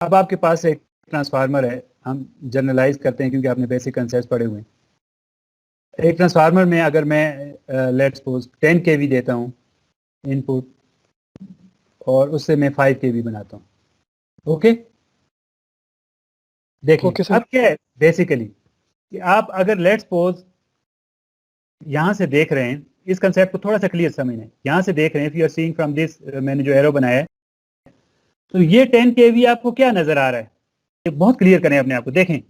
अब आपके पास एक ट्रांसफार्मर है, हम जनरलाइज करते हैं क्योंकि आपने बेसिक कंसेप्ट पढ़े हुए हैं। एक ट्रांसफार्मर में अगर मैं लेट्स सपोज 10 केवी देता हूँ इनपुट और उससे मैं 5 केवी बनाता हूँ। ओके, देखिए ओके सर। अब क्या है बेसिकली कि आप अगर लेट्स सपोज यहाँ से देख रहे हैं, इस कंसेप्ट को थोड़ा सा क्लियर समझना है। यहाँ से देख रहे हैं, if you are seeing from this, मैंने जो एरो बनाया है, तो ये 10 केवी आपको क्या नजर आ रहा है, ये बहुत क्लियर करें अपने आप को। देखें,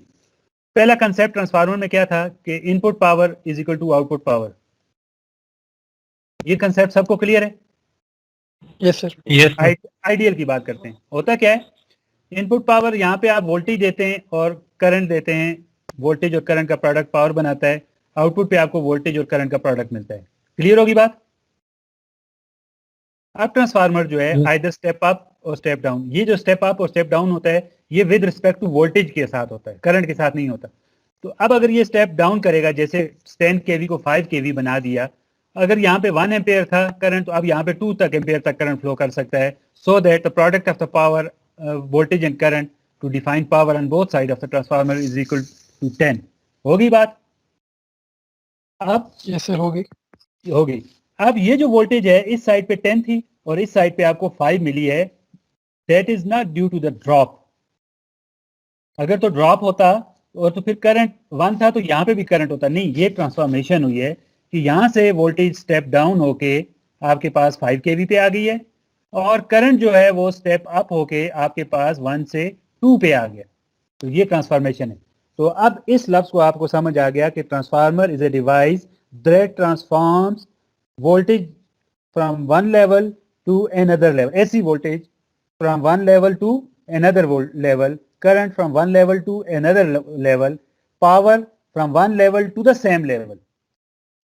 पहला कंसेप्ट ट्रांसफार्मर में क्या था कि input power is equal to output power. ये कंसेप्ट सबको क्लियर है? Yes sir. Yes sir. Ideal की बात करते हैं। होता क्या है, इनपुट पावर यहाँ पे आप वोल्टेज देते हैं और करंट देते हैं, वोल्टेज और करंट का प्रोडक्ट पावर बनाता है। आउटपुट पे आपको वोल्टेज और करंट का प्रोडक्ट मिलता है। क्लियर होगी बात? अब ट्रांसफार्मर जो है आइदर स्टेप अप और स्टेप डाउन, ये जो स्टेप अप और स्टेप डाउन होता है ये विद रिस्पेक्ट टू वोल्टेज के साथ होता है, करंट के साथ नहीं होता। तो अब अगर ये स्टेप डाउन करेगा, जैसे 10 केवी को 5 केवी बना दिया, अगर यहाँ पे 1 एम्पेयर था करंट, तो अब यहाँ पे 2 तक एम्पेयर तक करंट फ्लो कर सकता है, so that the product of the power voltage and current to define power on both side of the transformer is equal to 10। होगी बात? अब यस सर, होगी। होगी। अब ये जो वोल्टेज है इस साइड पे 10 थी और इस साइड पे आपको 5 मिली है, that is not due to the drop. अगर तो ड्रॉप होता और तो फिर करंट 1 था तो यहाँ पे भी करंट होता, नहीं, ये ट्रांसफॉर्मेशन हुई है कि यहाँ से वोल्टेज स्टेप डाउन होके आपके पास 5 केवी पे आ गई है और करंट जो है वो स्टेप अप होके आपके पास 1 से 2 पे आ गया। तो ये ट्रांसफॉर्मेशन है। तो अब इस लफ्ज को आपको समझ आ गया कि transformer is a device that transforms voltage from one level to another level, AC voltage from one level to another level, current from one level to another level, power from one level to the same level।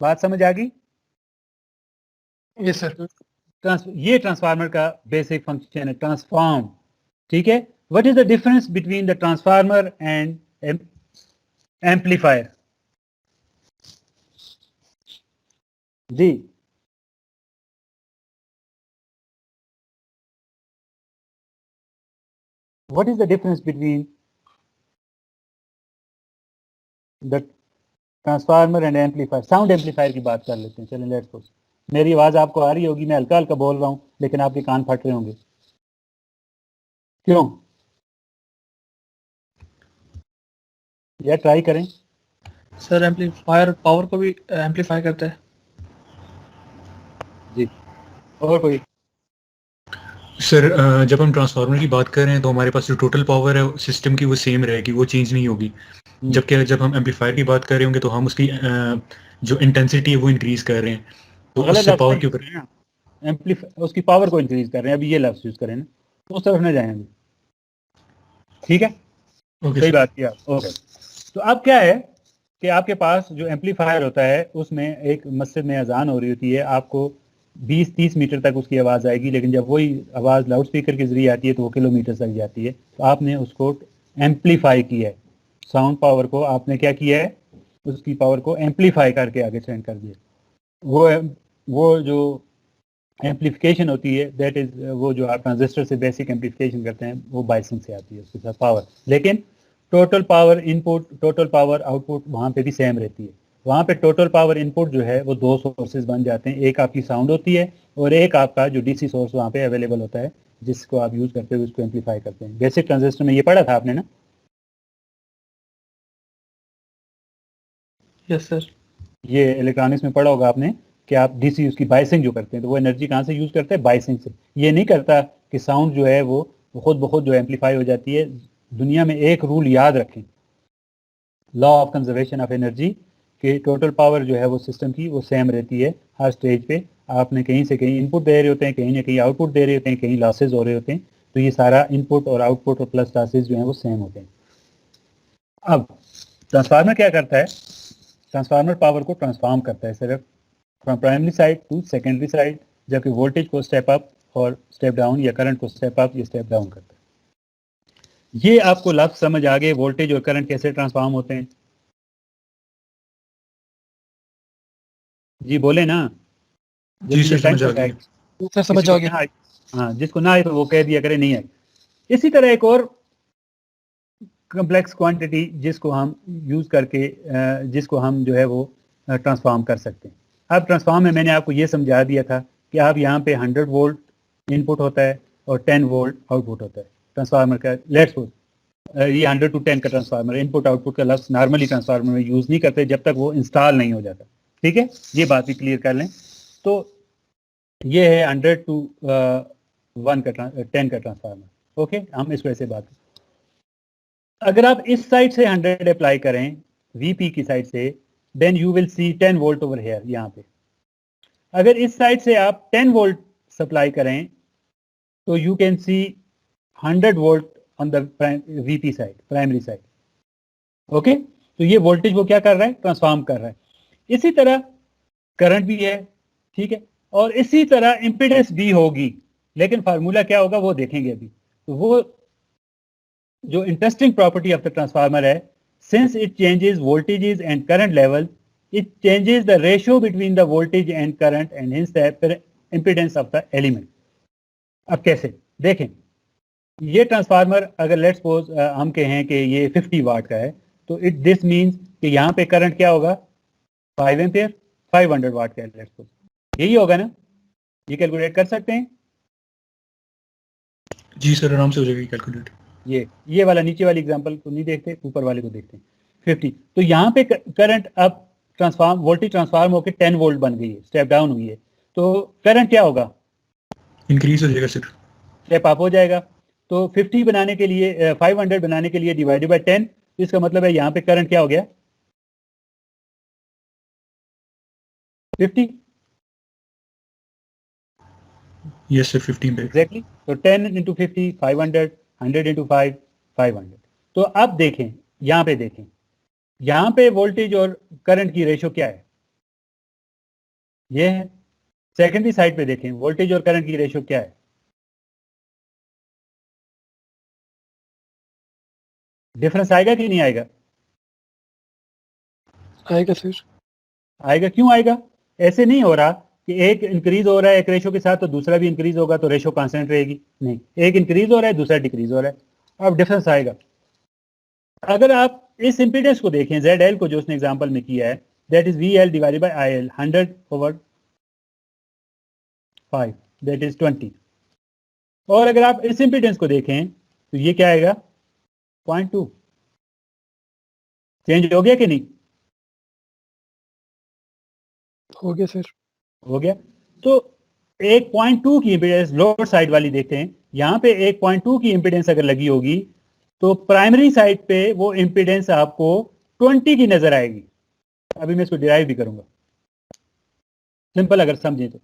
बात समझ आ गई? Yes sir. ये transformer का basic function है, transform. ठीक है, what is the difference between the transformer and amplifier? जी, what is the difference between the transformer and amplifier? Sound amplifier की बात कर लेते हैं। चलिए लेट्स सपोज मेरी आवाज आपको आ रही होगी, मैं हल्का हल्का बोल रहा हूं लेकिन आपके कान फट रहे होंगे, क्यों? या ट्राई करें। सर एम्पलीफायर पावर को भी एम्पलीफाई करता है। जी, और कोई? सर जब हम ट्रांसफार्मर की बात कर रहे हैं तो हमारे पास जो टोटल पावर है सिस्टम की वो सेम रहेगी, वो चेंज नहीं होगी। जबकि जब हम एम्पलीफायर की बात कर रहे होंगे तो हम उसकी जो इंटेंसिटी है वो इंक्रीज कर रहे हैं, तो उससे पावर के ऊपर उसकी पावर को इंक्रीज कर रहे हैं। अभी ये लफ्ज यूज करें ना, तो उस तरफ न जाएं अभी। ठीक है, सही बात किया। ओके, तो अब क्या है कि आपके पास जो एम्पलीफायर होता है उसमें एक मस्जिद में अजान हो रही होती है, आपको 20-30 मीटर तक उसकी आवाज़ आएगी, लेकिन जब वही आवाज़ लाउड स्पीकर के जरिए आती है तो वो किलोमीटर तक जाती है। तो आपने उसको एम्पलीफाई किया है, साउंड पावर को आपने क्या किया है, उसकी पावर को एम्पलीफाई करके आगे सेंड कर दिया। वो जो एम्पलीफिकेशन होती है दैट इज, वो जो आप ट्रांजिस्टर से बेसिक एम्पलीफिकेशन करते हैं वो बाइसिंग से आती है उसके साथ पावर। लेकिन total power input, total power output वहाँ पे भी सेम रहती है। वहाँ पे टोटल पावर इनपुट जो है वो 2 सोर्सेज बन जाते हैं, एक आपकी साउंड होती है और एक आपका जो डीसी सोर्स वहाँ पे अवेलेबल होता है जिसको आप यूज करते हुए उसको एम्पलीफाई करते हैं। बेसिक ट्रांजिस्टर में ये पढ़ा था आपने ना? Yes sir. ये इलेक्ट्रॉनिक्स में पढ़ा होगा आपने कि आप डीसी उसकी बाइसिंग जो करते हैं तो वो एनर्जी कहाँ से यूज करते हैं, बाइसिंग से। ये नहीं करता कि साउंड जो है वो खुद ब खुद जो एम्पलीफाई हो जाती है। दुनिया में एक रूल याद रखें, law of conservation of energy, कि टोटल पावर जो है वो सिस्टम की वो सेम रहती है हर स्टेज पे। आपने कहीं से कहीं इनपुट दे रहे होते हैं, कहीं ना कहीं आउटपुट दे रहे होते हैं, कहीं लॉसेज हो रहे होते हैं, तो ये सारा इनपुट और आउटपुट और प्लस लॉसेज जो हैं वो सेम होते हैं। अब ट्रांसफार्मर क्या करता है, ट्रांसफार्मर पावर को ट्रांसफॉर्म करता है सिर्फ from primary side to secondary side, जबकि वोल्टेज को स्टेप अप और स्टेप डाउन या करंट को स्टेप अप या स्टेप डाउन करता है। ये आपको लफ्ज समझ आ गए, वोल्टेज और करंट कैसे ट्रांसफॉर्म होते हैं? जी बोले ना। जी सर, समझ आ गया। सर समझ आ गया। हाँ, जिसको ना आए तो वो कह दिया करे नहीं आए। इसी तरह एक और कम्प्लेक्स क्वांटिटी जिसको हम यूज़ करके जिसको हम जो है वो ट्रांसफॉर्म कर सकते हैं। अब ट्रांसफॉर्म में मैंने आपको ये समझा दिया था कि आप यहाँ पे 100 वोल्ट इनपुट होता है और 10 वोल्ट आउटपुट होता है ट्रांसफार्मर का। लेट्स सपोज ये 100 to 10 का ट्रांसफार्मर, इनपुट आउटपुट का लफ्ज़ नॉर्मली ट्रांसफार्मर में यूज़ नहीं करते जब तक वो इंस्टॉल नहीं हो जाता। ठीक है, ये बात भी क्लियर कर लें। तो ये है 100 to 10 का ट्रांसफार्मर। ओके, हम इस वजह से बात करें। अगर आप इस साइड से 100 अप्लाई करें वीपी की साइड से, then you will see 10 volt over here यहाँ पे। अगर इस साइड से आप 10 वोल्ट सप्लाई करें तो you can see 100 volt on the VP side, primary side. Okay, तो ये वोल्टेज वो क्या कर रहा है, ट्रांसफॉर्म कर रहा है। इसी तरह करंट भी है, ठीक है, और इसी तरह इम्पीडेंस भी होगी, लेकिन फार्मूला क्या होगा वो देखेंगे अभी। तो वो जो interesting property of the transformer है, since it changes voltages and current level, it changes the ratio between the voltage and current and hence the impedance of the element. अब कैसे देखें, ये ट्रांसफार्मर अगर लेट्स सपोज हम कहें कि ये 50 वाट का है, तो इट दिस मीन्स कि यहाँ पे करंट क्या होगा 5 एम्पियर, 500 वाट का है लेट्स सपोज, यही होगा ना। ये कैलकुलेट कर सकते हैं? जी सर, आराम से हो जाएगी कैलकुलेट। ये वाला नीचे वाली एग्जांपल को नहीं देखते, ऊपर वाले को देखते हैं 50। तो यहाँ पे करंट अब वोल्टेज ट्रांसफार्म होकर 10 वोल्ट बन गई है, स्टेप डाउन हुई है, तो करंट क्या होगा, इंक्रीज हो जाएगा सर, स्टेप अप हो जाएगा। तो 50 बनाने के लिए 500 बनाने के लिए डिवाइडेड बाय 10, तो इसका मतलब है यहाँ पे करंट क्या हो गया 50। यस सर, 15 पे एग्जैक्टली। तो 10 इंटू 50 500, 100 इंटू 5 500। तो अब देखें, यहाँ पे देखें, यहाँ पे वोल्टेज और करंट की रेशो क्या है, ये है। सेकेंडरी साइड पे देखें वोल्टेज और करंट की रेशो क्या है, डिफरेंस आएगा कि नहीं आएगा? आएगा सर। आएगा। क्यों आएगा? ऐसे नहीं हो रहा कि एक इंक्रीज हो रहा है एक रेशो के साथ तो दूसरा भी इंक्रीज होगा तो रेशो कांस्टेंट रहेगी, नहीं, एक इंक्रीज हो रहा है दूसरा डिक्रीज हो रहा है। अब डिफरेंस आएगा। अगर आप इस इंपीडेंस को देखें ZL को, जो उसने एग्जांपल में किया है, that is VL divided by IL, 100 over 5 that is 20। और अगर आप इस इंपीडेंस को देखें तो ये क्या आएगा 0.2। चेंज हो गया कि नहीं? हो गया सर। हो गया। तो 1.2 की इंपीडेंस लोअर साइड वाली देखते हैं, यहाँ पे 1.2 की इंपीडेंस अगर लगी होगी तो प्राइमरी साइड पे वो इंपीडेंस आपको 20 की नजर आएगी। अभी मैं इसको डिराइव भी करूंगा, सिंपल अगर समझें तो।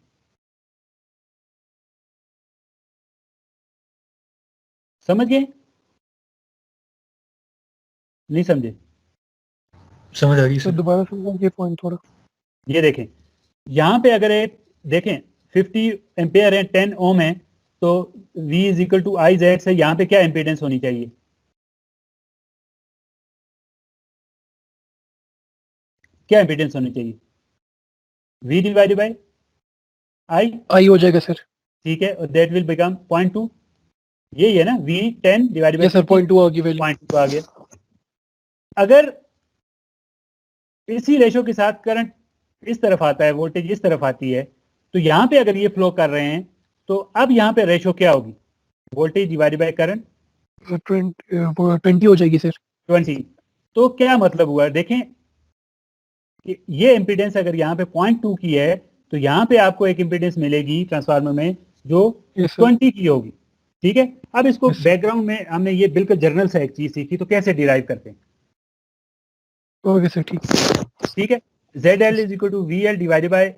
समझ गए? नहीं समझे? समझ आ गई तो सर। दोबारा समझाइए पॉइंट थोड़ा। ये देखें, यहाँ पे अगर एक देखें 50 एम्पेयर है, 10 ओम है, तो V is equal to IZ से यहाँ पे क्या इंपीडेंस होनी चाहिए, क्या इंपीडेंस होनी चाहिए? V डिवाइडेड बाय I हो जाएगा सर। ठीक है, और दैट विल बिकम 0.2। यही है ना, V 10 डिवाइडेड बाय सर 0.2 आ गई वैल्यू। 0.2 आ गया। अगर इसी रेशो के साथ करंट इस तरफ आता है, वोल्टेज इस तरफ आती है, तो यहाँ पे अगर ये फ्लो कर रहे हैं तो अब यहाँ पे रेशो क्या होगी, वोल्टेज डिवाइडेड बाय करंट 20 हो जाएगी सर। 20। तो क्या मतलब हुआ, देखें कि ये इंपीडेंस अगर यहाँ पे 0.2 की है तो यहाँ पे आपको एक इंपीडेंस मिलेगी ट्रांसफार्मर में जो 20 की होगी। ठीक है, अब इसको बैकग्राउंड में हमने ये बिल्कुल जर्नल से एक चीज सीखी, तो कैसे डिराइव करते हैं। ओके सर, ठीक। ठीक है, ZL is equal to VL divided by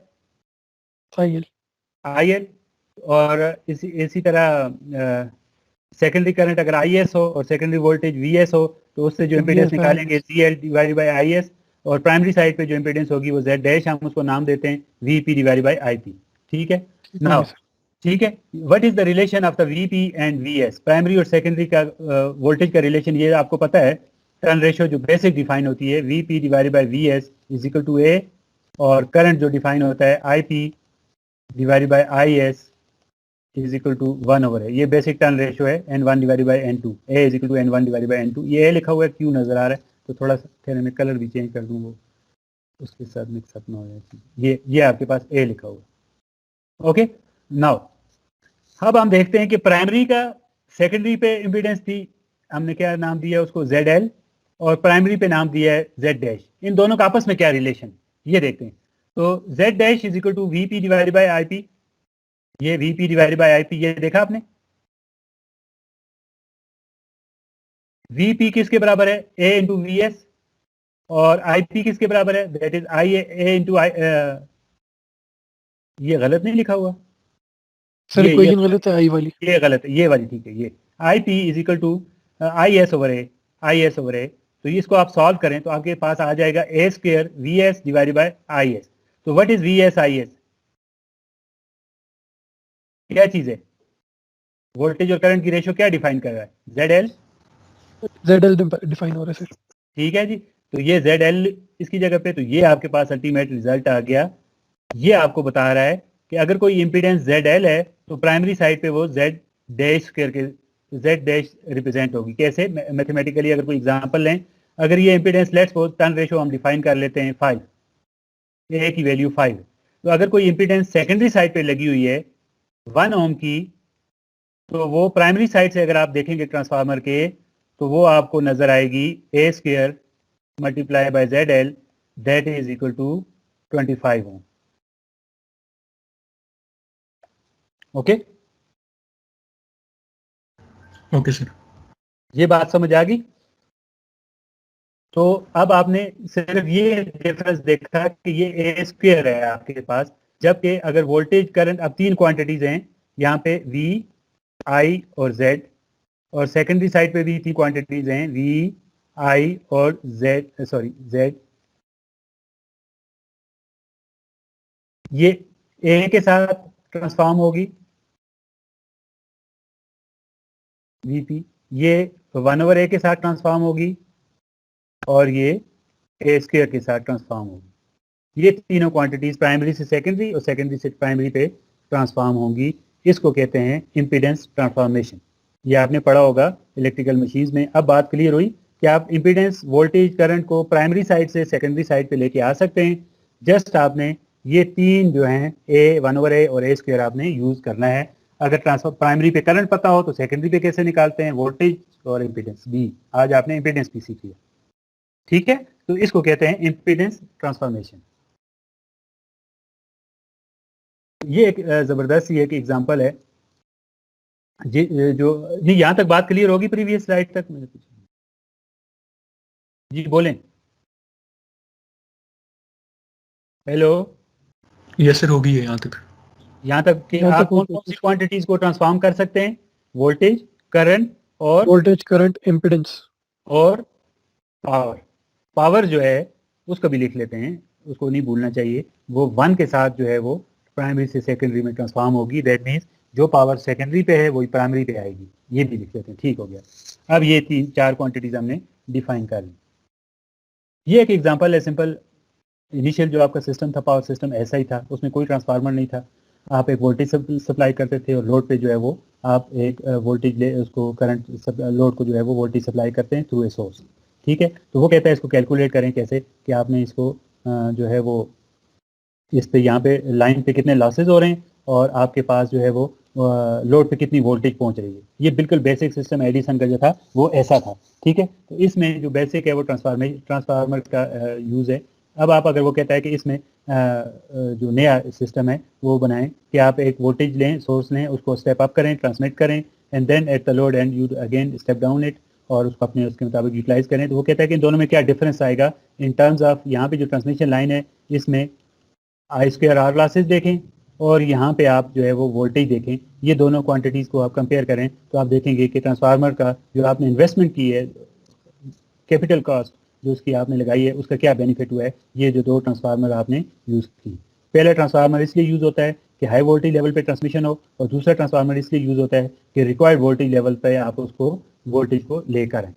IL, और इसी तरह सेकेंडरी करंट अगर IS हो और सेकेंडरी वोल्टेज VS हो तो उससे जो इम्पीडेंस निकालेंगे ZL डिवाइडेड बाय IS, और प्राइमरी साइड पे जो इम्पीडेंस होगी वो Z डैश, हम उसको नाम देते हैं VP डिवाइडेड बाय IP। ठीक है, नाउ ठीक है, what is the relation of the VP and VS, primary और सेकेंडरी का वोल्टेज का रिलेशन ये आपको पता है, टर्न रेशियो जो बेसिक डिफाइन होती है VP divided by VS is equal to A, और करंट जो डिफाइन होता है IP divided by IS is equal to 1/a, ये बेसिक टर्न रेशियो है n1 divided by n2, a is equal to n1 divided by n2, ये a लिखा हुआ है, q नजर आ रहा है, तो थोड़ा सा फिर मैं कलर भी चेंज कर दूँ, वो उसके साथ मिक्सअप ना हो जाए, ये आपके पास a लिखा हुआ है। ओके, नाउ अब हम देखते हैं कि प्राइमरी का सेकेंडरी पे इम्पीडेंस थी, हमने क्या नाम दिया उसको ZL, और प्राइमरी पे नाम दिया है Z', इन दोनों का आपस में क्या रिलेशन, ये देखते हैं। तो Z' is equal to VP divided by IP, ये VP डिवाइडेड बाई IP, ये देखा आपने, VP किसके बराबर है, A इंटू VS, और IP किसके बराबर है, that is I A into I, ये गलत नहीं लिखा हुआ सर, इक्वेशन गलत है, आई वाली, ये गलत है, ये वाली ठीक है, ये IP is equal to IS over A, तो इसको आप सॉल्व करें तो आपके पास आ जाएगा A square VS divided by IS। तो व्हाट इज VS IS, क्या चीज है, वोल्टेज और करंट की रेशियो क्या डिफाइन कर रहा है, ZL डिफाइन हो रहा है सर। ठीक है जी, तो ये ZL इसकी जगह पे, तो ये आपके पास अल्टीमेट रिजल्ट आ गया। ये आपको बता रहा है कि अगर कोई इंपीडेंस ZL है तो प्राइमरी साइड पे वो Z डैश स्क्वायर के Z' रिप्रेजेंट होगी। कैसे, मैथमेटिकली अगर कोई एग्जांपल लें, अगर ये impedance let's suppose turn ratio हम डिफाइन कर लेते हैं 5, A की वैल्यू 5, तो अगर कोई इंपीडेंस सेकेंडरी साइड पे लगी हुई है 1 ओम की, तो वो प्राइमरी साइड से अगर आप देखेंगे ट्रांसफार्मर के, तो वो आपको नजर आएगी A square multiply by ZL, that is equal to 25 ohm. Okay okay sir, ये बात समझ आ गई। तो अब आपने सिर्फ ये डिफरेंस देखा कि ये A स्क्वायर है आपके पास, जबकि अगर वोल्टेज करंट, अब तीन क्वांटिटीज हैं यहाँ पे V, I और Z, और सेकेंडरी साइड पे भी तीन क्वांटिटीज हैं V, I और Z, ये A के साथ ट्रांसफॉर्म होगी VP, ये 1/A के साथ ट्रांसफॉर्म होगी, और ये A स्क्वायर के साथ ट्रांसफॉर्म होगी। ये तीनों क्वांटिटीज प्राइमरी से सेकेंडरी और सेकेंडरी से प्राइमरी पे ट्रांसफॉर्म होंगी। इसको कहते हैं इम्पीडेंस ट्रांसफॉर्मेशन। ये आपने पढ़ा होगा इलेक्ट्रिकल मशीन्स में। अब बात क्लियर हुई कि आप इम्पीडेंस वोल्टेज करंट को प्राइमरी साइड से सेकेंडरी साइड पे लेके आ सकते हैं। जस्ट आपने ये तीन जो हैं A, 1/A और A स्क्वायर आपने यूज करना है। अगर ट्रांसफर प्राइमरी पे करंट पता हो तो सेकेंडरी पे कैसे निकालते हैं, वोल्टेज और इम्पीडेंस भी। आज आपने इम्पीडेंस भी सीख लिया, ठीक है। तो इसको कहते हैं इम्पीडेंस ट्रांसफॉर्मेशन। ये एक जबरदस्त ही एक एग्जांपल है जी, जो नहीं, यहां तक बात क्लियर होगी प्रीवियस स्लाइड तक, मुझे जी बोलें। हेलो, यस सर, होगी है यहाँ तक। यहाँ तक कि आप कौन कौन सी क्वांटिटीज को ट्रांसफॉर्म कर सकते हैं, वोल्टेज, करंट और वोल्टेज, करंट, इम्पीडेंस और पावर। पावर जो है उसको भी लिख लेते हैं, उसको नहीं भूलना चाहिए। वो 1 के साथ जो है वो प्राइमरी से सेकेंडरी में ट्रांसफॉर्म होगी। दैट मीन्स जो पावर सेकेंडरी पे है वही प्राइमरी पे आएगी। ये भी लिख लेते हैं, ठीक हो गया। अब ये 3-4 क्वांटिटीज हमने डिफाइन कर ली। ये एक एग्जांपल है सिंपल। इनिशियल जो आपका सिस्टम था, पावर सिस्टम ऐसा ही था, उसमें कोई ट्रांसफार्मर नहीं था। आप एक वोल्टेज सप्लाई करते थे और लोड पे जो है वो आप एक वोल्टेज उसको करंट लोड को जो है वो वोल्टेज सप्लाई करते हैं थ्रू ए सोर्स, ठीक है। तो वो कहता है इसको कैलकुलेट करें कैसे, कि आपने इसको जो है वो इस पे यहाँ पे लाइन पे कितने लॉसेज हो रहे हैं और आपके पास जो है वो लोड पे कितनी वोल्टेज पहुंच रही है। ये बिल्कुल बेसिक सिस्टम एडिसन का जो था वो ऐसा था, ठीक है। तो इसमें जो बेसिक है वो ट्रांसफार्मर का यूज़ है। अब आप अगर वो कहता है कि इसमें जो नया सिस्टम है वो बनाएं कि आप एक वोल्टेज लें, सोर्स लें, उसको स्टेप अप करें, ट्रांसमिट करें, and then at the load end you again step down it, और उसको अपने उसके मुताबिक यूटिलाइज करें। तो वो कहता है कि इन दोनों में क्या डिफरेंस आएगा इन टर्म्स ऑफ, यहाँ पे जो ट्रांसमिशन लाइन है इसमें I स्क्वायर आर लॉसेज देखें और यहाँ पे आप जो है वो वोल्टेज देखें। ये दोनों क्वांटिटीज़ को आप कंपेयर करें तो आप देखेंगे कि ट्रांसफार्मर का जो आपने इन्वेस्टमेंट की है, कैपिटल कॉस्ट जो उसकी आपने लगाई है, उसका क्या बेनिफिट हुआ है। ये जो दो ट्रांसफार्मर आपने यूज़ की, पहला ट्रांसफार्मर इसलिए यूज़ होता है कि हाई वोल्टेज लेवल पे ट्रांसमिशन हो, और दूसरा ट्रांसफार्मर इसलिए यूज़ होता है कि रिक्वायर्ड वोल्टेज लेवल पे आप उसको वोल्टेज को लेकर आएँ।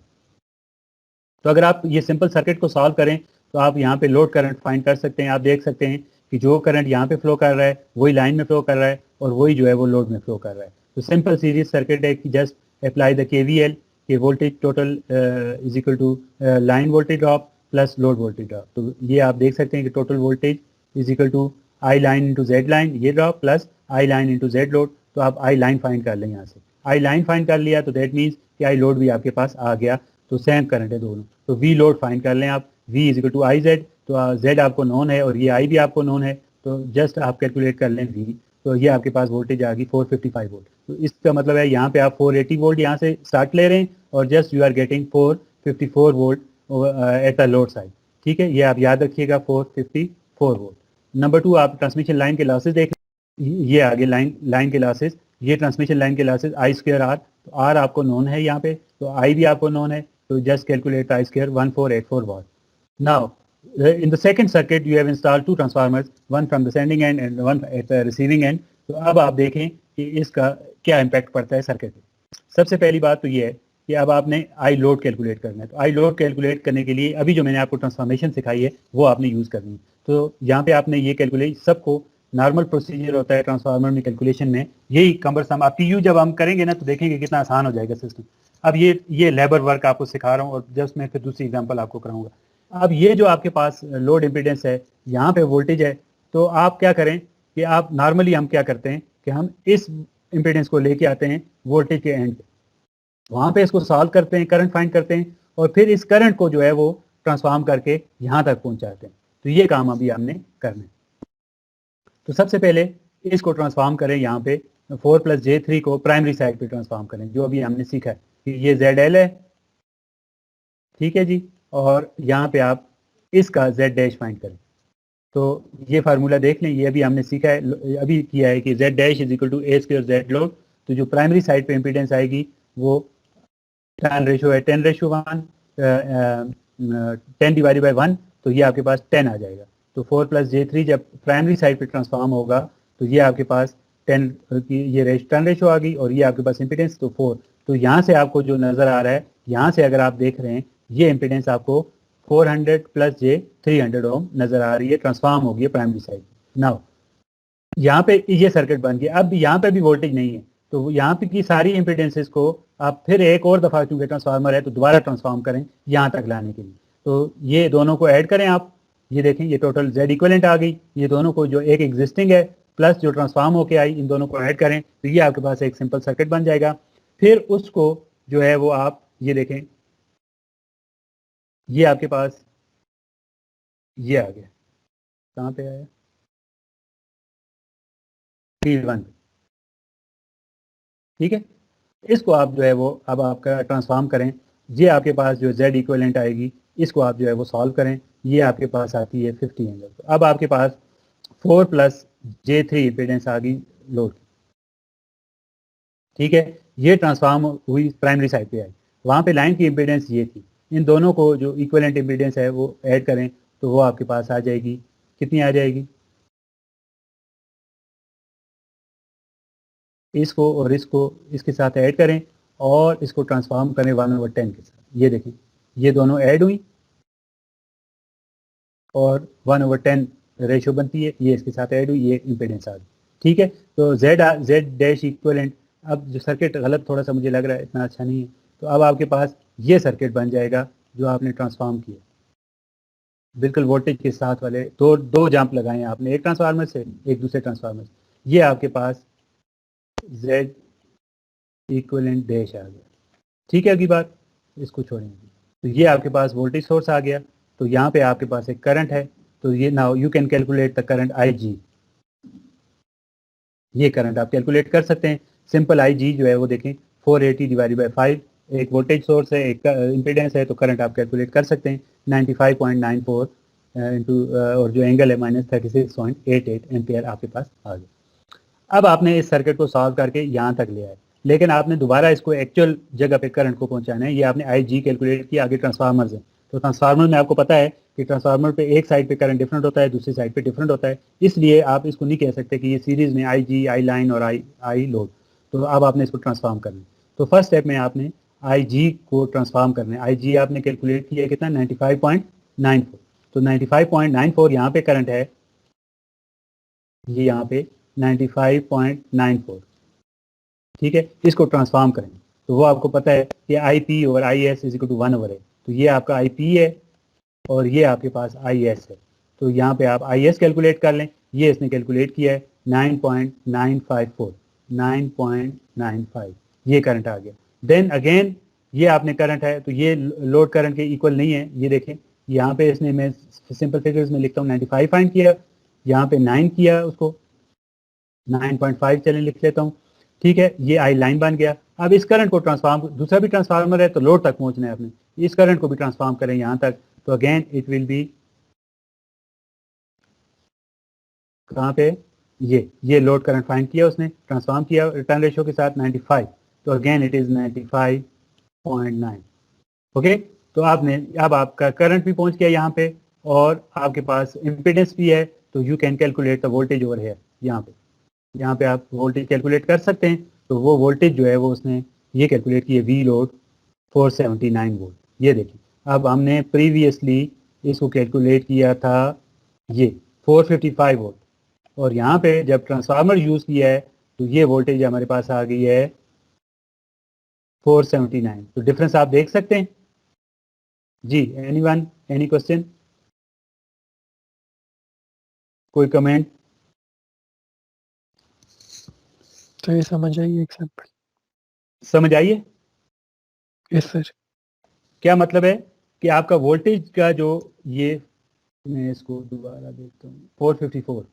तो अगर आप ये सिंपल सर्किट को सॉल्व करें तो आप यहाँ पे लोड करंट फाइंड कर सकते हैं। आप देख सकते हैं कि जो करंट यहाँ पे फ्लो कर रहा है वही लाइन में फ्लो कर रहा है, और वही जो है वो लोड में फ्लो कर रहा है। तो सिंपल सीरीज सर्किट है कि जस्ट अप्लाई द KVL के voltage total is equal to line voltage drop plus load voltage drop. तो ये आप देख सकते हैं कि total voltage is equal to I line into Z line ये drop plus I line into Z load. तो आप आई लाइन फाइंड कर लें यहाँ से, आई लाइन फाइंड कर लिया तो दैट मीन्स कि आई लोड भी आपके पास आ गया। तो सेम करंट है दोनों। तो वी लोड फाइंड कर लें आप, V is equal to I Z. तो जेड आपको नोन है और ये आई भी आपको नोन है, तो जस्ट आप कैलकुलेट कर लें वी। तो ये आपके पास वोल्टेज आ गई 455 वोल्ट। तो इसका मतलब है यहाँ पे आप 480 वोल्ट यहाँ से स्टार्ट ले रहे हैं और just you are getting 454 volt at the load side. ठीक है, ये आप याद रखिएगा 454 वोल्ट। नंबर 2, आप ट्रांसमिशन लाइन के लॉसेज देख, ये आगे लाइन के लॉसेज, ये ट्रांसमिशन लाइन के लॉसेज आई स्क्वायर आर। तो आर आपको नोन है यहाँ पे, तो आई भी आपको नोन है, तो just calculate I square 1484 watt. Now in the second circuit you have installed 2 transformers, one from the sending end and one at the receiving end। तो अब आप देखें कि इसका क्या इम्पैक्ट पड़ता है सर्किट पे। सबसे पहली बात तो ये है कि अब आपने आई लोड कैलकुलेट करना है। तो आई लोड कैलकुलेट करने के लिए अभी जो मैंने आपको ट्रांसफॉर्मेशन सिखाई है वो आपने यूज़ करनी है। तो यहाँ पे आपने ये कैलकुलेट, सबको नॉर्मल प्रोसीजर होता है ट्रांसफार्मर में कैलकुलेशन में, यही कम्बरसम। आप PU जब हम करेंगे ना तो देखेंगे कितना आसान हो जाएगा सिस्टम। अब ये लेबर वर्क आपको सिखा रहा हूँ और जस्ट मैं फिर दूसरी एग्जांपल आपको कराऊंगा। अब ये जो आपके पास लोड इम्पीडेंस है, यहाँ पे वोल्टेज है, तो आप क्या करें कि आप नॉर्मली हम क्या करते हैं कि हम इस इम्पीडेंस को लेके आते हैं वोल्टेज के एंड पे, वहाँ पे इसको सॉल्व करते हैं, करंट फाइंड करते हैं और फिर इस करंट को जो है वो ट्रांसफॉर्म करके यहाँ तक पहुँचाते हैं। तो ये काम अभी हमने करना है। तो सबसे पहले इसको ट्रांसफॉर्म करें, यहाँ पे 4 + j3 को प्राइमरी साइड पे ट्रांसफॉर्म करें, जो अभी हमने सीखा है कि ये ZL है, ठीक है जी। और यहाँ पे आप इसका Z डैश फाइंड करें। तो ये फार्मूला देख लें, ये अभी हमने सीखा है, अभी किया है कि Z dash is equal to A square Z load. तो जो प्राइमरी साइड पे इम्पीडेंस आएगी वो टर्न रेशो है 10:1, 10 डिवाइडेड बाई 1, तो ये आपके पास 10 आ जाएगा। तो 4 + j3 जब प्राइमरी साइड पे ट्रांसफॉर्म होगा तो ये आपके पास 10 की ये टर्न रेशो आ गई और ये आपके पास इम्पीडेंस तो 4। तो यहाँ से आपको जो नज़र आ रहा है, यहाँ से अगर आप देख रहे हैं ये इम्पीडेंस आपको 400 + j 300 ओम नज़र आ रही है, ट्रांसफॉर्म हो गई है प्राइमरी साइड। नाउ यहाँ पे ये सर्किट बन गया। अब यहाँ पे भी वोल्टेज नहीं है, तो यहाँ पे की सारी इम्पीडेंसेस को आप फिर एक और दफ़ा, क्योंकि ट्रांसफार्मर है तो दोबारा ट्रांसफॉर्म करें यहाँ तक लाने के लिए। तो ये दोनों को ऐड करें आप, ये देखें ये टोटल Z इक्विवेलेंट आ गई। ये दोनों को जो एक एग्जिस्टिंग है प्लस जो ट्रांसफॉर्म होके आई, इन दोनों को ऐड करें तो ये आपके पास एक सिंपल सर्किट बन जाएगा। फिर उसको जो है वो आप ये देखें, ये आपके पास ये आ गया, कहाँ पे आया, फील्ड 1, ठीक है। इसको आप जो है वो अब आपका ट्रांसफॉर्म करें, ये आपके पास जो Z इक्विवेलेंट आएगी इसको आप जो है वो सॉल्व करें, ये आपके पास आती है 50 एंगल। तो अब आपके पास 4 + j3 इम्पीडेंस आ गई लोड, ठीक है। ये ट्रांसफॉर्म हुई प्राइमरी साइड पे आई, वहाँ पे लाइन की इम्पीडेंस ये थी। इन दोनों को जो इक्विवेलेंट इम्पीडेंस है वो ऐड करें तो वो आपके पास आ जाएगी, कितनी आ जाएगी, इसको और इसको इसके साथ ऐड करें और इसको ट्रांसफॉर्म करें 1/10 के साथ। ये देखें ये दोनों ऐड हुई और 1/10 रेशो बनती है, ये इसके साथ ऐड हुई, ये इम्पीडेंस आ गई, ठीक है। तो Z डैश इक्विवेलेंट, अब जो सर्किट गलत थोड़ा सा मुझे लग रहा है, इतना अच्छा नहीं है, तो अब आपके पास ये सर्किट बन जाएगा जो आपने ट्रांसफॉर्म किया, बिल्कुल वोल्टेज के साथ वाले दो जंप लगाए हैं आपने, एक ट्रांसफार्मर से एक दूसरे ट्रांसफार्मर से, ये आपके पास Z इक्विवेलेंट डैश आ गया, ठीक है। अगली बात इसको छोड़ेंगे, तो ये आपके पास वोल्टेज सोर्स आ गया। तो यहाँ पे आपके पास एक करंट है, तो ये now you can calculate the current IG, ये करंट आप कैलकुलेट कर सकते हैं। सिंपल IG जो है वो देखें 480 डिवाइडेड बाई 5, एक वोल्टेज सोर्स है, एक इम्पीडेंस है, तो करंट आप कैलकुलेट कर सकते हैं 95.94 इंटू और जो एंगल है -36.88 एम्पियर आपके पास आ गया। अब आपने इस सर्किट को सॉल्व करके यहाँ तक ले आए, लेकिन आपने दोबारा इसको एक्चुअल जगह पे करंट को पहुँचाना है। ये आपने IG कैलकुलेट किया, आगे ट्रांसफार्मर से, तो ट्रांसफार्मर में आपको पता है कि ट्रांसफार्मर पे एक साइड पे करंट डिफरेंट होता है, दूसरी साइड पे डिफरेंट होता है, इसलिए आप इसको नहीं कह सकते कि ये सीरीज़ में IG, आई लाइन और आई लोड। तो अब आपने इसको ट्रांसफार्म करना है। तो फर्स्ट स्टेप में आपने IG को ट्रांसफार्म करना है। IG आपने कैलकुलेट किया कितना, 95.94, तो 95.94 यहाँ पे करंट है, ये यहाँ पे 95.94, ठीक है। इसको ट्रांसफॉर्म करें तो वो आपको पता है कि IP over IS is equal to 1 over है, तो ये आपका IP है और ये आपके पास IS है। तो यहाँ पे आप IS कैलकुलेट कर लें, ये इसने कैलकुलेट किया है 9.954, 9.95, ये करंट आ गया। देन अगेन ये आपने करंट है तो ये लोड करंट के इक्वल नहीं है, ये देखें यहाँ पे इसने, मैं सिंपल फिगर्स में लिखता हूँ 95 फाइंड किया, यहाँ पे 9 किया, उसको 9.5 चलें लिख लेता हूँ, ठीक है। ये आई लाइन बन गया। अब इस करंट को ट्रांसफॉर्म, दूसरा भी ट्रांसफार्मर है तो लोड तक पहुंचना है आपने, इस करंट को भी ट्रांसफॉर्म करें यहाँ तक, तो अगेन इट विल बी कहाँ पे, ये लोड करंट फाइंड किया उसने, ट्रांसफॉर्म किया रिटर्न रेशियो के साथ 95, तो अगेन इट इज 95.9, ओके। तो आपने, अब आपका करंट भी पहुंच गया यहाँ पे और आपके पास इम्पीडेंस भी है, तो you can calculate the voltage over है, यहाँ पे आप वोल्टेज कैलकुलेट कर सकते हैं। तो वो वोल्टेज जो है वो उसने ये कैलकुलेट किया, वी लोड 479 वोल्ट, ये देखिए। अब हमने प्रीवियसली इसको कैलकुलेट किया था ये 455 वोल्ट, और यहाँ पे जब ट्रांसफार्मर यूज़ किया है तो ये वोल्टेज हमारे पास आ गई है 479। तो डिफरेंस आप देख सकते हैं जी। एनीवन, एनी क्वेश्चन, कोई कमेंट? तो ये समझ आइए एग्जाम्पल। समझ आइए? Yes sir. क्या मतलब है कि आपका वोल्टेज का जो ये, मैं इसको दोबारा देखता हूँ, 454,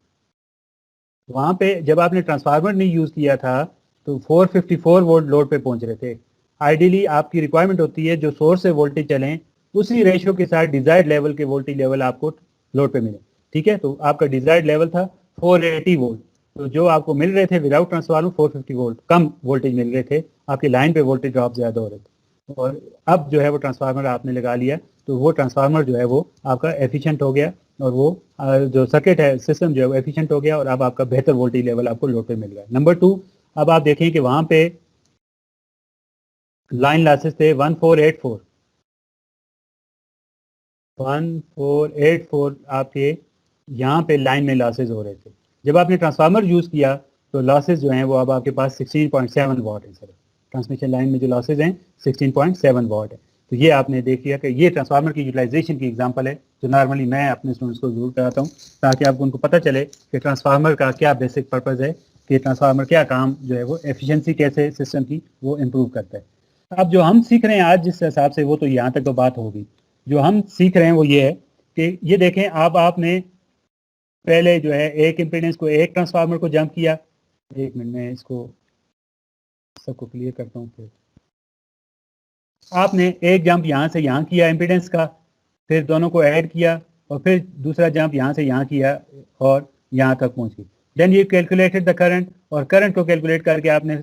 वहाँ पे जब आपने ट्रांसफार्मर नहीं यूज़ किया था तो 454 वोल्ट लोड पे पहुंच रहे थे। आइडियली आपकी रिक्वायरमेंट होती है जो सोर्स से वोल्टेज चलें उसी रेशियो के साथ डिजायर्ड लेवल के वोल्टेज लेवल आपको लोड पे मिले, ठीक है। तो आपका डिजायर्ड लेवल था 480 वोल्ट, तो जो आपको मिल रहे थे विदाउट ट्रांसफार्मर 450 वोल्ट, कम वोल्टेज मिल रहे थे, आपकी लाइन पे वोल्टेज ड्रॉप ज़्यादा हो रहे थे। और अब जो है वो ट्रांसफार्मर आपने लगा लिया तो वो ट्रांसफार्मर जो है वो आपका एफिशिएंट हो गया और वो जो सर्किट है, सिस्टम जो है वो एफिशिएंट हो गया और अब आपका बेहतर वोल्टेज लेवल आपको लोड पे मिल रहा है। नंबर 2, अब आप देखें कि वहाँ पे लाइन लॉसेस थे 1484 आपके यहाँ पे लाइन में लॉसेज हो रहे थे। जब आपने ट्रांसफार्मर यूज़ किया तो लॉसेज जो हैं वो अब आपके पास 16.7 वाट है सर, ट्रांसमिशन लाइन में जो लॉसेज हैं 16.7 वाट है। तो ये आपने देख लिया कि ये ट्रांसफार्मर की यूटिलाइजेशन की एग्जांपल है जो नॉर्मली मैं अपने स्टूडेंट्स को जरूर कराता हूँ ताकि आपको उनको पता चले कि ट्रांसफार्मर का क्या बेसिक पर्पज़ है, कि ट्रांसफार्मर क्या काम जो है वो एफिशिएंसी कैसे सिस्टम की वो इम्प्रूव करता है। अब जो हम सीख रहे हैं आज जिस हिसाब से, वो तो यहाँ तक तो बात होगी, जो हम सीख रहे हैं वो ये है कि ये देखें, अब आपने पहले जो है एक इम्पीडेंस को, एक ट्रांसफार्मर को जंप किया, एक मिनट में इसको सबको क्लियर करता हूँ। फिर आपने एक जंप यहाँ से यहाँ किया इम्पीडेंस का, फिर दोनों को ऐड किया और फिर दूसरा जंप यहाँ से यहाँ किया और यहाँ तक पहुँच गई। Then you calculated the current, और करंट को कैलकुलेट करके आपने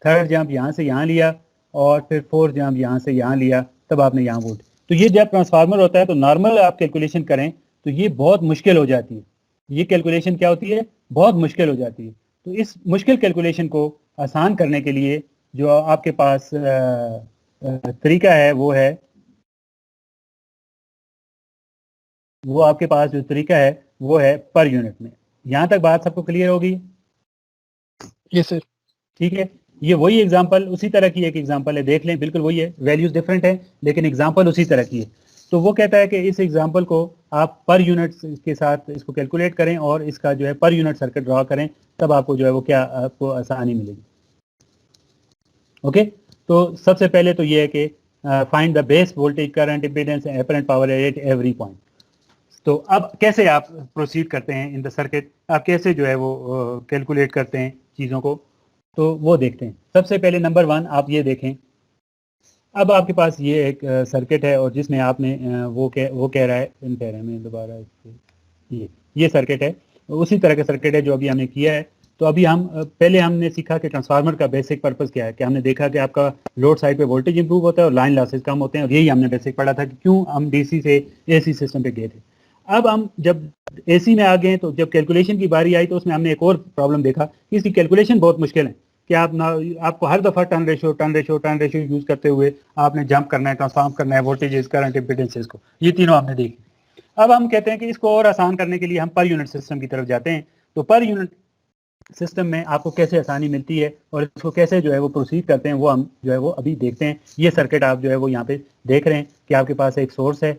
थर्ड जंप यहाँ से यहाँ लिया और फिर फोर्थ जंप यहाँ से यहाँ लिया, तब आपने यहाँ वोल्ट। तो ये जब ट्रांसफार्मर होता है तो नॉर्मल आप कैलकुलेशन करें तो ये बहुत मुश्किल हो जाती है, ये कैलकुलेशन क्या होती है, बहुत मुश्किल हो जाती है। तो इस मुश्किल कैलकुलेशन को आसान करने के लिए जो आपके पास तरीका है वो है, वो आपके पास जो तरीका है वो है पर यूनिट में। यहाँ तक बात सबको क्लियर होगी? Yes sir. ठीक है, ये वही एग्जांपल, उसी तरह की एक एग्जांपल है, देख लें, बिल्कुल वही है, वैल्यूज डिफरेंट है लेकिन एग्जांपल उसी तरह की है। तो वो कहता है कि इस एग्जांपल को आप पर यूनिट के साथ इसको कैलकुलेट करें और इसका जो है पर यूनिट सर्किट ड्रॉ करें, तब आपको जो है वो क्या, आपको आसानी मिलेगी। ओके, तो सबसे पहले तो ये है कि find the base voltage, current, impedance, apparent power at every point. तो अब कैसे आप प्रोसीड करते हैं इन द सर्किट, आप कैसे जो है वो कैलकुलेट करते हैं चीज़ों को, तो वो देखते हैं। सबसे पहले नंबर 1 आप ये देखें, अब आपके पास ये एक सर्किट है और जिसमें आपने वो कह रहा है, इन कह रहे हैं, मैं दोबारा ये सर्किट है, उसी तरह का सर्किट है जो अभी हमने किया है। तो अभी हम पहले हमने सीखा कि ट्रांसफार्मर का बेसिक पर्पस क्या है, कि हमने देखा कि आपका लोड साइड पे वोल्टेज इंप्रूव होता है और लाइन लॉसेज कम होते हैं, और यही हमने बेसिक पढ़ा था कि क्यों हम डीसी से एसी सिस्टम पे गए थे। अब हम जब एसी में आ गए तो जब कैलकुलेशन की बारी आई तो उसमें हमने एक और प्रॉब्लम देखा कि इसकी कैलकुलेशन बहुत मुश्किल है, कि आपको हर दफ़ा टर्न रेशियो यूज़ करते हुए आपने जंप करना है, ट्रांसफॉर्म करना है वोल्टेजेस, करंट, इम्पीडेंसेस को, ये तीनों हमने देखी। अब हम कहते हैं कि इसको और आसान करने के लिए हम पर यूनिट सिस्टम की तरफ जाते हैं। तो पर यूनिट सिस्टम में आपको कैसे आसानी मिलती है और इसको कैसे जो है वो प्रोसीड करते हैं, वो हम जो है वो अभी देखते हैं। ये सर्किट आप जो है वो यहाँ पे देख रहे हैं कि आपके पास एक सोर्स है,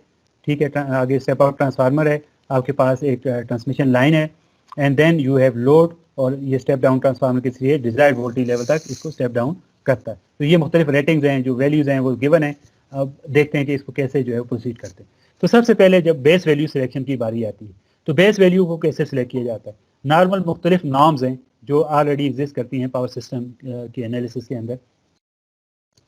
ठीक है, आगे स्टेप आउट ट्रांसफार्मर है, आपके पास एक ट्रांसमिशन लाइन है, and then you have load, और ये स्टेप डाउन ट्रांसफार्मर के जरिए डिजायर्ड वोल्टेज लेवल तक इसको स्टेप डाउन करता है। तो ये मुख्तलिफ रेटिंग्स हैं, जो वैल्यूज़ हैं वो गिवन है। अब देखते हैं कि इसको कैसे जो है प्रोसीड करते हैं। तो सबसे पहले जब बेस वैल्यू सिलेक्शन की बारी आती है, तो बेस वैल्यू को कैसे सिलेक्ट किया जाता है। नॉर्मल मुख्तलिफ नॉर्म्स हैं जो ऑलरेडी एग्जिस्ट करती हैं पावर सिस्टम की एनालिसिस के अंदर,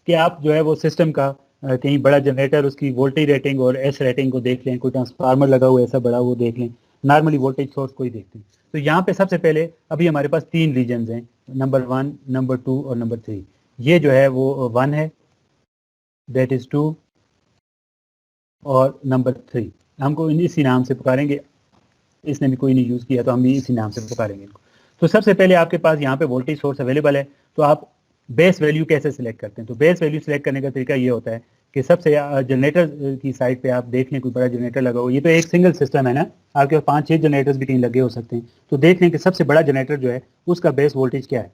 कि आप जो है वो सिस्टम का कहीं बड़ा जनरेटर, उसकी वोल्टेज रेटिंग और एस रेटिंग को देख लें, कोई ट्रांसफार्मर लगा हुआ है ऐसा बड़ा, वो देख लें, नॉर्मली वोल्टेज सोर्स को ही देखते हैं। तो यहाँ पे सबसे पहले अभी हमारे पास 3 रीजन्स हैं, नंबर 1, नंबर 2 और नंबर 3। ये जो है वो 1 है, दैट इज़ 2, और नंबर 3 हमको इसी नाम से पुकारेंगे, इसने भी कोई नहीं यूज़ किया तो हम भी इसी नाम से पुकारेंगे इनको। तो सबसे पहले आपके पास यहाँ पे वोल्टेज सोर्स अवेलेबल है, तो आप बेस वैल्यू कैसे सिलेक्ट करते हैं। तो बेस वैल्यू सिलेक्ट करने का तरीका ये होता है कि सबसे जनरेटर की साइड पे आप देख लें, कोई बड़ा जनरेटर लगा हो, ये तो एक सिंगल सिस्टम है ना, आपके पास 5-6 जनरेटर्स भी कहीं लगे हो सकते हैं, तो देख लें कि सबसे बड़ा जनरेटर जो है उसका बेस वोल्टेज क्या है,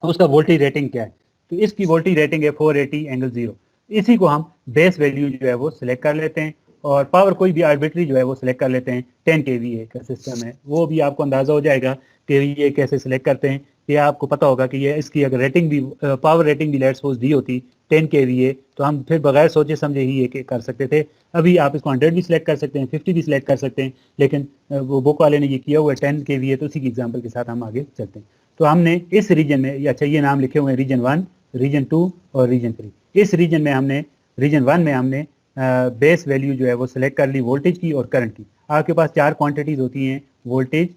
उसका वोल्टेज रेटिंग क्या है। तो इसकी वोल्टेज रेटिंग है 480 एंगल 0। इसी को हम बेस वैल्यू जो है वो सिलेक्ट कर लेते हैं, और पावर कोई भी आर्बिट्री जो है वो सिलेक्ट कर लेते हैं। 10 kVA का सिस्टम है, वो भी आपको अंदाज़ा हो जाएगा कि ये कैसे सिलेक्ट करते हैं। ये आपको पता होगा कि ये इसकी अगर रेटिंग भी, पावर रेटिंग भी लेट्स सपोज दी होती 10 kVA, तो हम फिर बगैर सोचे समझे ही ये कर सकते थे। अभी आप इसको 100 भी सिलेक्ट कर सकते हैं, 50 भी सिलेक्ट कर सकते हैं, लेकिन वो बुक वाले ने ये किया हुआ है 10 kVA, तो उसी की एग्जाम्पल के साथ हम आगे चलते हैं। तो हमने इस रीजन में, अच्छा ये नाम लिखे हुए हैं रीजन 1, रीजन 2 और रीजन 3। इस रीजन में हमने, रीजन 1 में हमने बेस वैल्यू जो है वो सिलेक्ट कर ली वोल्टेज की और करंट की। आपके पास 4 क्वांटिटीज़ होती हैं, वोल्टेज,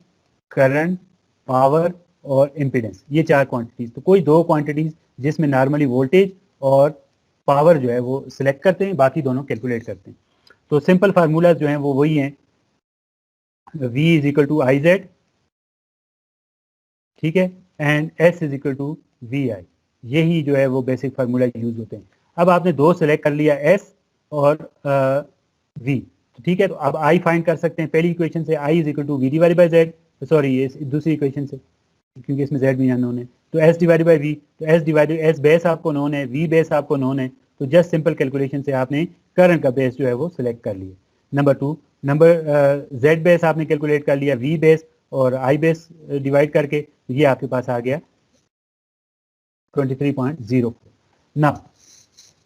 करंट, पावर और इम्पीडेंस, ये 4 क्वांटिटीज़। तो कोई 2 क्वांटिटीज़ जिसमें नॉर्मली वोल्टेज और पावर जो है वो सिलेक्ट करते हैं, बाकी दोनों कैलकुलेट करते हैं। तो सिंपल फार्मूला जो हैं वो वही हैं, V is equal to I Z, ठीक है, and S is equal to V I. यही जो है वो बेसिक फार्मूला यूज होते हैं। अब आपने 2 सेलेक्ट कर लिया, S और V, तो ठीक है। तो अब I फाइंड कर सकते हैं पहली इक्वेशन से, I is equal to V divide by Z, sorry ये दूसरी इक्वेशन से, क्योंकि इसमें Z भी अननोन है, तो S डिवाइड बाई V, तो S डिवाइड, S बेस आपको नोन है, V बेस आपको नोन है, तो जस्ट सिंपल कैलकुलेशन से आपने करंट का बेस जो है वो सिलेक्ट कर लिया। नंबर 2, नंबर Z बेस आपने कैलकुलेट कर लिया, V बेस और I बेस डिवाइड करके, ये आपके पास आ गया 23.0। ना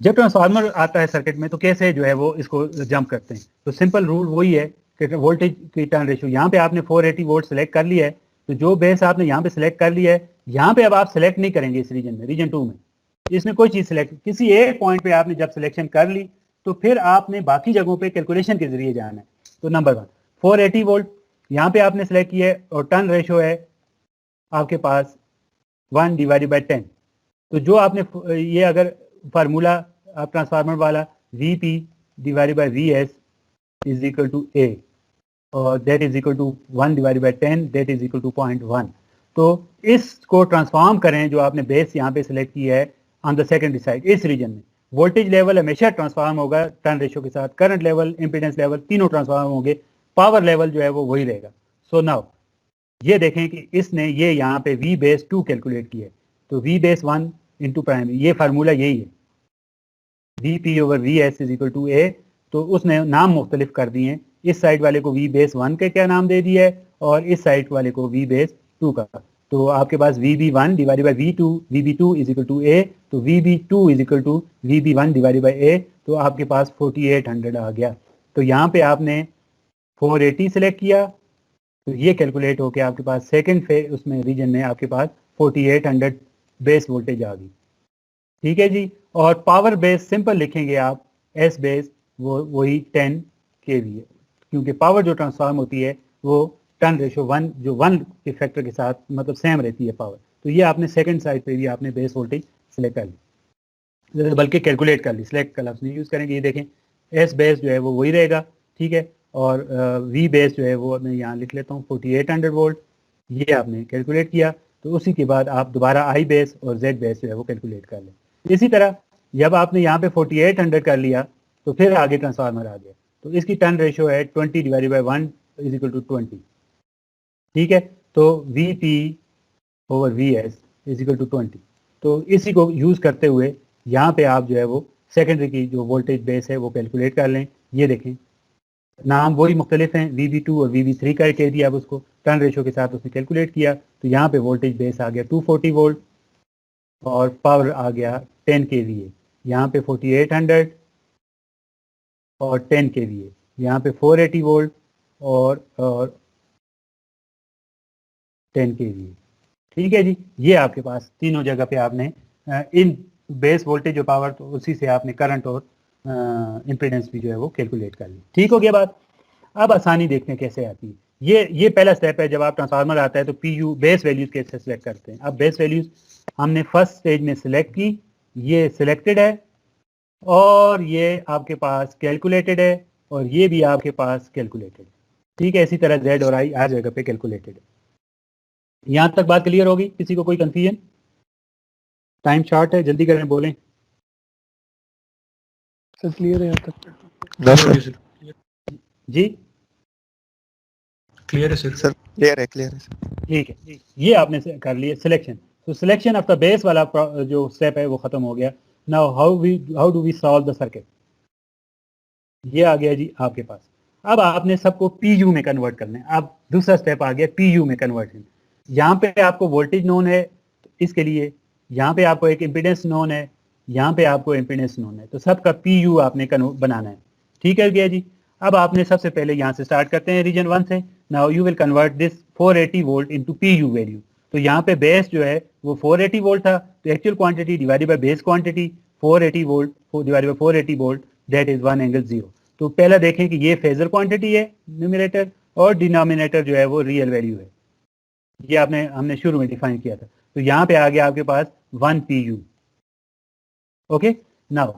जब ट्रांसफार्मर आता है सर्किट में तो कैसे जो है वो इसको जंप करते हैं। तो सिंपल रूल वही है कि वोल्टेज की टर्न रेशियो, यहाँ पे आपने 480 वोल्ट सेलेक्ट कर लिया है, तो जो बेस आपने यहाँ पे सिलेक्ट कर लिया है, यहाँ पे अब आप सिलेक्ट नहीं करेंगे इस रीजन में, रीजन 2 में इसमें कोई चीज़ सिलेक्ट, किसी एक पॉइंट पे आपने जब सिलेक्शन कर ली तो फिर आपने बाकी जगहों पे कैलकुलेशन के जरिए जाना है। तो नंबर 1 480 वोल्ट यहाँ पे आपने सेलेक्ट किया है, और टर्न रेशियो है आपके पास 1 डिवाइडेड बाई 10। तो जो आपने ये अगर फार्मूला आप ट्रांसफार्मर वाला, Vp divided by Vs is equal to A, और that is equal to 1 divided by 10, that is equal to 0.1। तो इसको ट्रांसफॉर्म करें, जो आपने बेस यहाँ पे सिलेक्ट किया है ऑन द सेकेंडरी साइड, इस रीजन में वोल्टेज लेवल हमेशा ट्रांसफॉर्म होगा टर्न रेशियो के साथ, करंट लेवल, इंपीडेंस लेवल, तीनों ट्रांसफॉर्म होंगे, पावर लेवल जो है वो वही रहेगा। सो नाउ ये देखें कि इसने ये यहाँ पे V बेस 2 कैलकुलेट किया है, तो V बेस 1 इंटू प्राइमरी, ये फार्मूला यही है, Vp over Vs is equal to A। तो उसने नाम मुख्तलिफ कर दिए हैं, इस साइड वाले को V बेस 1 के क्या नाम दे दिया है, और इस साइड वाले को V बेस 2 का। तो आपके पास VB1 divided by V2, VB2 is equal to A, तो VB2 is equal to VB1 divided by A, तो आपके पास 4800 आ गया। तो यहाँ पे आपने 480 सेलेक्ट किया, तो ये कैलकुलेट होके आपके पास सेकंड फेज उसमें रीजन में आपके पास 4800 बेस वोल्टेज आ गई, ठीक है जी। और पावर बेस सिंपल लिखेंगे आप, एस बेस वो वही 10 kVA, क्योंकि पावर जो ट्रांसफार्म होती है वो टर्न रेशियो 1, जो 1 के फैक्टर के साथ मतलब सेम रहती है पावर। तो ये आपने सेकंड साइड पे भी आपने बेस वोल्टेज सेलेक्ट कर ली, बल्कि कैलकुलेट कर ली, सिलेक्ट का लफ्ज़ नहीं यूज़ करेंगे। ये देखें एस बेस जो है वो वही रहेगा, ठीक है, और वी बेस जो है वो मैं यहाँ लिख लेता हूँ 4800 वोल्ट, ये आपने कैलकुलेट किया। तो उसी के बाद आप दोबारा आई बेस और जेड बेस जो है वो कैलकुलेट कर लें। इसी तरह जब आपने यहाँ पे 4800 कर लिया तो फिर आगे ट्रांसफार्मर आ गया, तो इसकी टर्न रेशियो है 20 divided by 1 is equal to 20, ठीक है। तो VP over VS is equal to 20। तो इसी को यूज़ करते हुए यहाँ पे आप जो है वो सेकेंडरी की जो वोल्टेज बेस है वो कैलकुलेट कर लें। ये देखें नाम वही मुख्तलिफ हैं, VB2 और VB3 का कह दिया, अब उसको टर्न रेशो के साथ उसने कैलकुलेट किया तो यहाँ पे वोल्टेज बेस आ गया 240 वोल्ट और पावर आ गया 10 kVA। यहाँ पे 4800 और 10 kVA, यहाँ पे 480 वोल्ट और 10 kVA। ठीक है जी, ये आपके पास तीनों जगह पे आपने इन बेस वोल्टेज और पावर, तो उसी से आपने करंट और इम्पीडेंस भी जो है वो कैलकुलेट कर ली। ठीक हो गया बात। अब आसानी देखने कैसे आती है। ये पहला स्टेप है, जब आप ट्रांसफार्मर आता है तो PU बेस वैल्यूज कैसे सेलेक्ट करते हैं। अब बेस वैल्यूज हमने फर्स्ट स्टेज में सिलेक्ट की, ये सिलेक्टेड है और ये आपके पास कैलकुलेटेड है और ये भी आपके पास कैलकुलेटेड है। ठीक है, इसी तरह Z और I हर जगह पे कैलकुलेटेड है। यहाँ तक बात क्लियर होगी? किसी को कोई कंफ्यूजन? टाइम शॉर्ट है, जल्दी करें, बोलें। सर क्लियर है यहाँ तक? जी क्लियर है सर। सर क्लियर है सर। ठीक है, ये आपने कर लिया सिलेक्शन। तो सिलेक्शन ऑफ द बेस वाला जो स्टेप है वो खत्म हो गया। Now how do we solve the circuit. ये आ गया जी आपके पास। अब आपने सबको PU में कन्वर्ट करना है। अब दूसरा स्टेप आ गया PU में कन्वर्जन। यहाँ पे आपको वोल्टेज नोन है, तो इसके लिए यहाँ पे आपको एक इम्पीडेंस नोन है, यहाँ पे आपको इम्पीडेंस नोन है, तो सबका PU आपने बनाना है। ठीक है गया जी। अब आपने सबसे पहले यहाँ से स्टार्ट करते हैं रीजन 1 से। Now you will convert this 480 volt into PU value. तो यहाँ पे बेस जो है वो 480 वोल्ट था, तो actual quantity divided by base quantity 480 volt divided by 480 volt, that is 1 angle 0। तो पहला देखें कि ये फेजर क्वांटिटी है न्यूमरेटर और डिनोमिनेटर जो है वो रियल वैल्यू है। ये हमने शुरू में डिफाइन किया था। तो यहाँ पे आ गया आपके पास 1 PU। Okay, now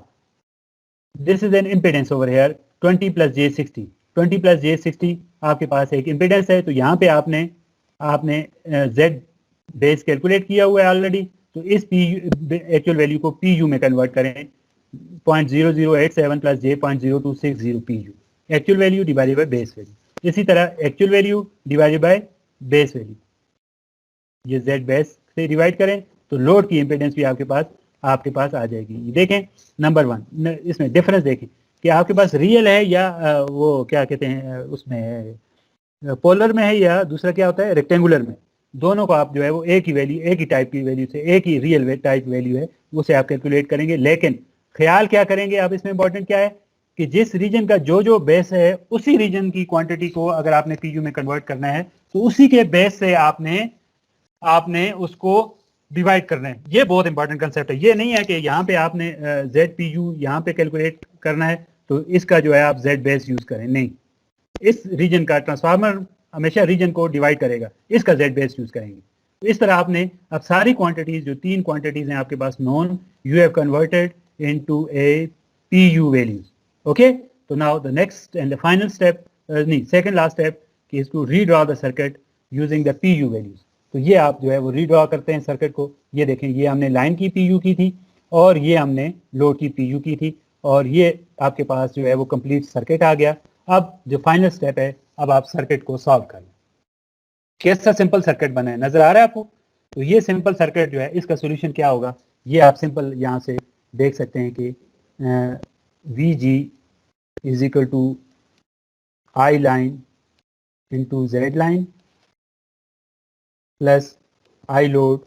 this is an impedance over here 20 + j60। 20 + j60 आपके पास एक इम्पीडेंस है। तो यहाँ पे आपने Z बेस कैलकुलेट किया हुआ है ऑलरेडी। तो इस एक्चुअल वैल्यू को PU में कन्वर्ट करें। 0.0087 + j.0260 PU actual value divided by base value. इसी तरह actual value divided by base value, ये Z बेस से डिवाइड करें तो लोड की इम्पीडेंस भी आपके पास आ जाएगी। देखें नंबर 1, इसमें डिफरेंस देखें कि आपके पास रियल है या वो क्या कहते हैं उसमें पोलर में है, या दूसरा क्या होता है रेक्टेंगुलर में। दोनों को आप जो है वो एक ही वैल्यू, एक ही टाइप की वैल्यू से, एक ही रियल टाइप वैल्यू है उसे आप कैलकुलेट करेंगे। लेकिन ख्याल क्या करेंगे आप इसमें, इंपॉर्टेंट क्या है कि जिस रीजन का जो बेस है उसी रीजन की क्वांटिटी को अगर आपने PU में कन्वर्ट करना है तो उसी के बेस से आपने उसको डिवाइड करना है। ये बहुत इंपॉर्टेंट कंसेप्ट है। ये नहीं है कि यहाँ पे आपने ZPU यहाँ पे कैलकुलेट करना है तो इसका जो है आप Z बेस यूज करें, नहीं। इस रीजन का ट्रांसफार्मर हमेशा रीजन को डिवाइड करेगा, इसका Z बेस यूज करेंगे। तो इस तरह आपने अब सारी क्वांटिटीज, जो 3 क्वांटिटीज हैं आपके पास known, you have converted into a PU values. Okay, तो now the next and the final step, second last step is to redraw the circuit using the PU values. तो ये आप जो है वो रीड्रॉ करते हैं सर्किट को। ये देखें, ये हमने लाइन की PU की थी और ये हमने लोड की PU की थी और ये आपके पास जो है वो कंप्लीट सर्किट आ गया। अब जो फाइनल स्टेप है, अब आप सर्किट को सॉल्व कर लें। कैसा सिंपल सर्किट बना है, नजर आ रहा है आपको? तो ये सिंपल सर्किट जो है इसका सोल्यूशन क्या होगा, ये आप सिंपल यहाँ से देख सकते हैं कि VG is equal to I line into Z line plus I load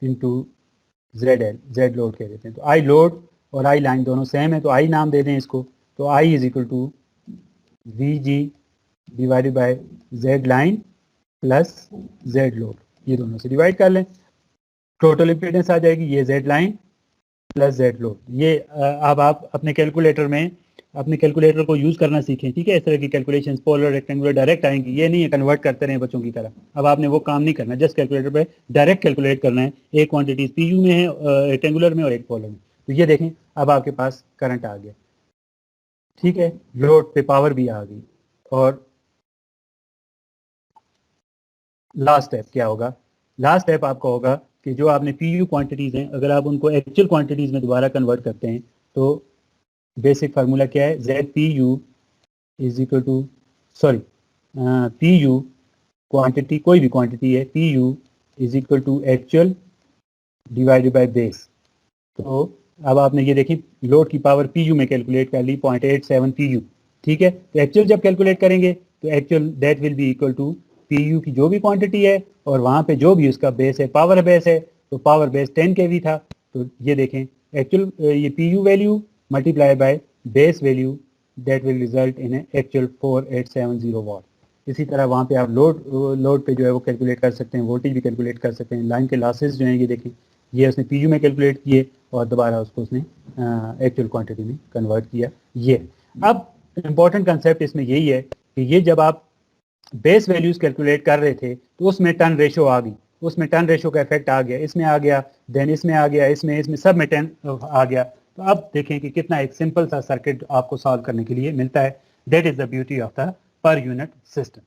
into ZL, Z load कह देते हैं। तो I लोड और I लाइन दोनों सेम है तो I नाम दे दें इसको। तो I is equal to VG divided by Z line plus Z load, ये दोनों से डिवाइड कर लें, टोटल इम्पीडेंस आ जाएगी ये Z line plus Z load. ये अब आप अपने कैलकुलेटर को यूज़ करना सीखें। ठीक है, इस तरह की कैलकुलेशंस पोलर रेक्टेंगुलर डायरेक्ट आएंगी, ये नहीं है कन्वर्ट करते रहें बच्चों की तरह। अब आपने वो काम नहीं करना, जस्ट कैलकुलेटर पे डायरेक्ट कैलकुलेट करना है। एक क्वांटिटी PU में है रेक्टेंगुलर में और एक पोलर में। तो ये देखें अब आपके पास करंट आ गया। ठीक है, लोड पे पावर भी आ गई। और लास्ट स्टेप क्या होगा, लास्ट स्टेप आपका होगा कि जो आपने PU क्वांटिटीज़ हैं अगर आप उनको एक्चुअल क्वांटिटीज़ में दोबारा कन्वर्ट करते हैं तो बेसिक फार्मूला क्या है, ZPU is equal to PU quantity, कोई भी क्वांटिटी है, P U is equal to actual divided by base. तो अब आपने ये देखी लोड की पावर पी यू में कैलकुलेट कर ली 0.87 पी यू, ठीक है। तो एक्चुअल जब कैलकुलेट करेंगे तो actual that will be equal to P U की जो भी क्वांटिटी है और वहाँ पे जो भी उसका बेस है, पावर बेस है, तो पावर बेस 10 kV था। तो ये देखें एक्चुअल ये P U value multiply by base value that will result in actual 4870 वाट। इसी तरह वहाँ पे आप लोड पे जो है वो कैलकुलेट कर सकते हैं, वोल्टेज भी कैलकुलेट कर सकते हैं। लाइन के लॉसेस जो हैं ये देखें, ये उसने पी यू में कैलकुलेट किए और दोबारा उसको उसने एक्चुअल क्वांटिटी में कन्वर्ट किया। ये अब इम्पॉर्टेंट कंसेप्ट इसमें यही है कि ये जब आप बेस वैल्यूज कैलकुलेट कर रहे थे तो उसमें टर्न रेशो आ गई, उसमें टर्न रेशो का इफेक्ट आ गया, इसमें आ गया, देन इसमें आ गया, इसमें सब में टर्न आ गया। तो अब देखें कि कितना एक सिंपल सा सर्किट आपको सॉल्व करने के लिए मिलता है। That is the beauty of the per unit system.